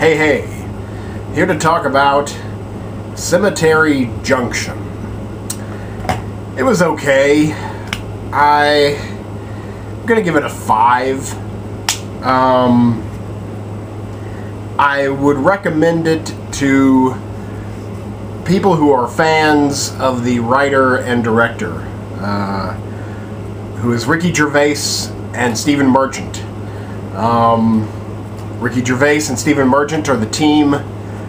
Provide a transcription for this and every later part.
Hey, here to talk about Cemetery Junction. It was okay. I'm gonna give it a 5. I would recommend it to people who are fans of the writer and director, who is Ricky Gervais and Stephen Merchant. Ricky Gervais and Stephen Merchant are the team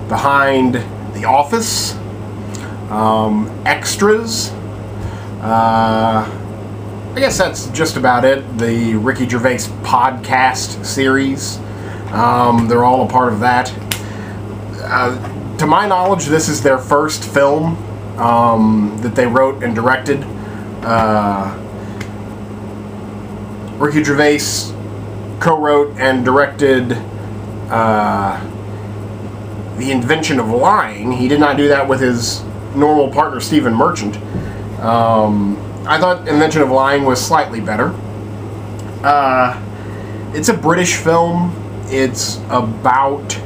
behind The Office, Extras. I guess that's just about it. The Ricky Gervais podcast series. They're all a part of that. To my knowledge, this is their first film that they wrote and directed. Ricky Gervais co-wrote and directed The Invention of Lying. He did not do that with his normal partner Stephen Merchant. I thought Invention of Lying was slightly better. It's a British film. It's about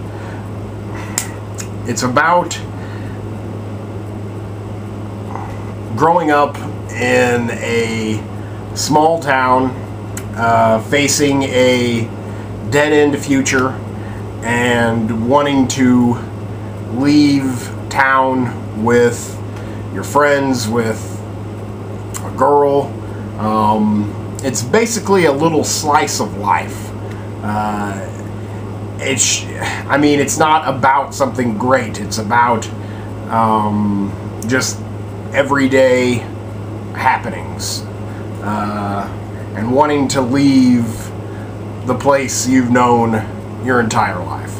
growing up in a small town, facing a dead-end future and wanting to leave town with your friends, with a girl. It's basically a little slice of life. It's not about something great. It's about just everyday happenings and wanting to leave the place you've known your entire life.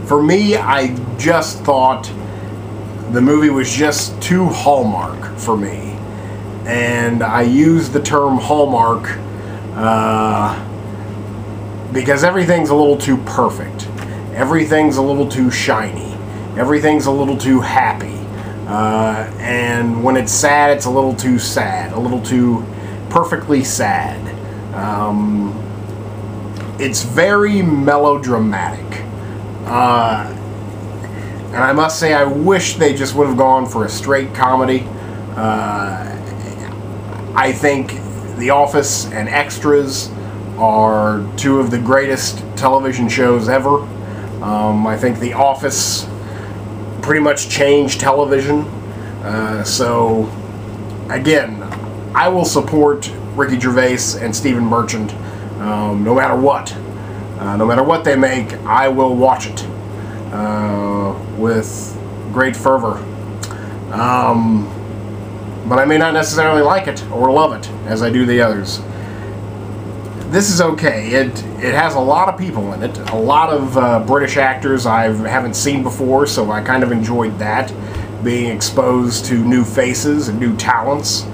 For me, I just thought the movie was just too Hallmark for me. And I use the term Hallmark because everything's a little too perfect. Everything's a little too shiny. Everything's a little too happy. And when it's sad, it's a little too sad. A little too perfectly sad. It's very melodramatic. And I must say, I wish they just would have gone for a straight comedy. I think The Office and Extras are two of the greatest television shows ever. I think The Office pretty much changed television. So, again, I will support Ricky Gervais and Stephen Merchant no matter what. No matter what they make, I will watch it with great fervor. But I may not necessarily like it or love it as I do the others. This is okay. It has a lot of people in it, a lot of British actors I haven't seen before, so I kind of enjoyed that, being exposed to new faces and new talents.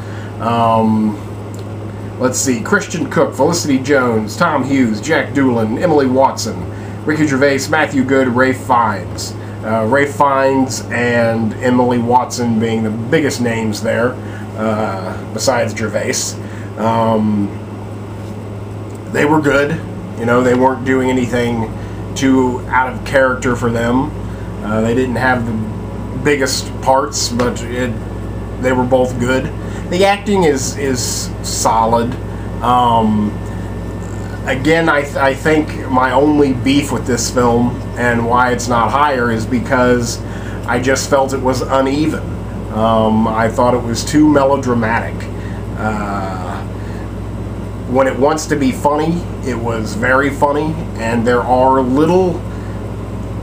Let's see, Christian Cook, Felicity Jones, Tom Hughes, Jack Doolan, Emily Watson, Ricky Gervais, Matthew Good, Ralph Fiennes. Ralph Fiennes and Emily Watson being the biggest names there, besides Gervais. They were good. You know, they weren't doing anything too out of character for them. They didn't have the biggest parts, but they were both good. The acting is solid. Again, I think my only beef with this film and why it's not higher is because I just felt it was uneven. I thought it was too melodramatic. When it wants to be funny, it was very funny, and there are little...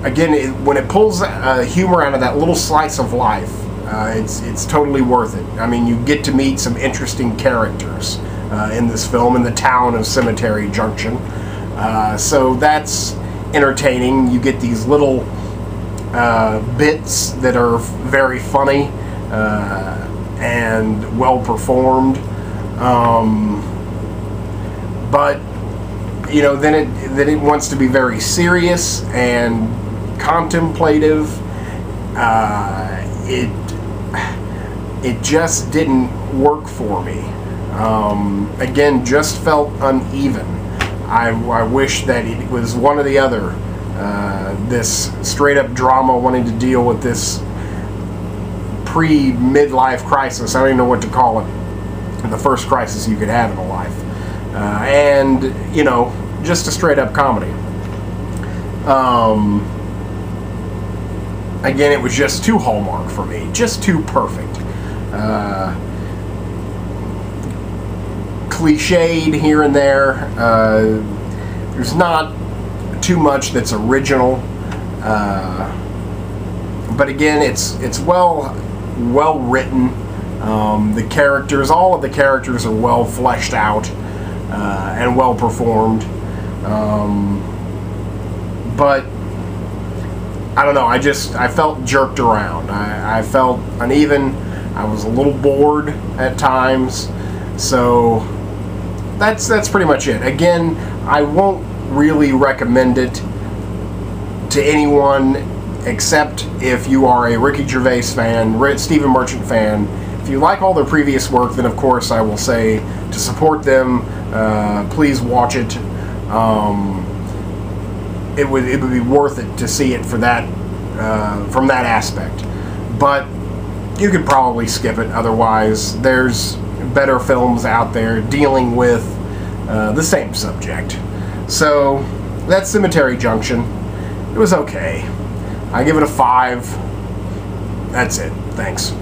Again, when it pulls humor out of that little slice of life, it's totally worth it. I mean, you get to meet some interesting characters in this film, in the town of Cemetery Junction. So that's entertaining. You get these little bits that are very funny and well performed. But you know, then it wants to be very serious and contemplative. It just didn't work for me. Again, just felt uneven. I wish that it was one or the other. This straight-up drama wanting to deal with this pre-midlife crisis. I don't even know what to call it. The first crisis you could have in a life. And, you know, just a straight-up comedy. Again, it was just too Hallmark for me. Just too perfect. Cliched here and there. There's not too much that's original. But again, it's well written. The characters, all of the characters are well fleshed out and well performed. But I don't know. I felt jerked around. I felt uneven. I was a little bored at times. So that's pretty much it. Again, I won't really recommend it to anyone except if you are a Ricky Gervais fan, Stephen Merchant fan. If you like all their previous work, then of course I will say to support them. Please watch it. It would be worth it to see it for that from that aspect. But you could probably skip it. Otherwise, there's better films out there dealing with the same subject. So that's Cemetery Junction. It was okay. I give it a 5. That's it. Thanks.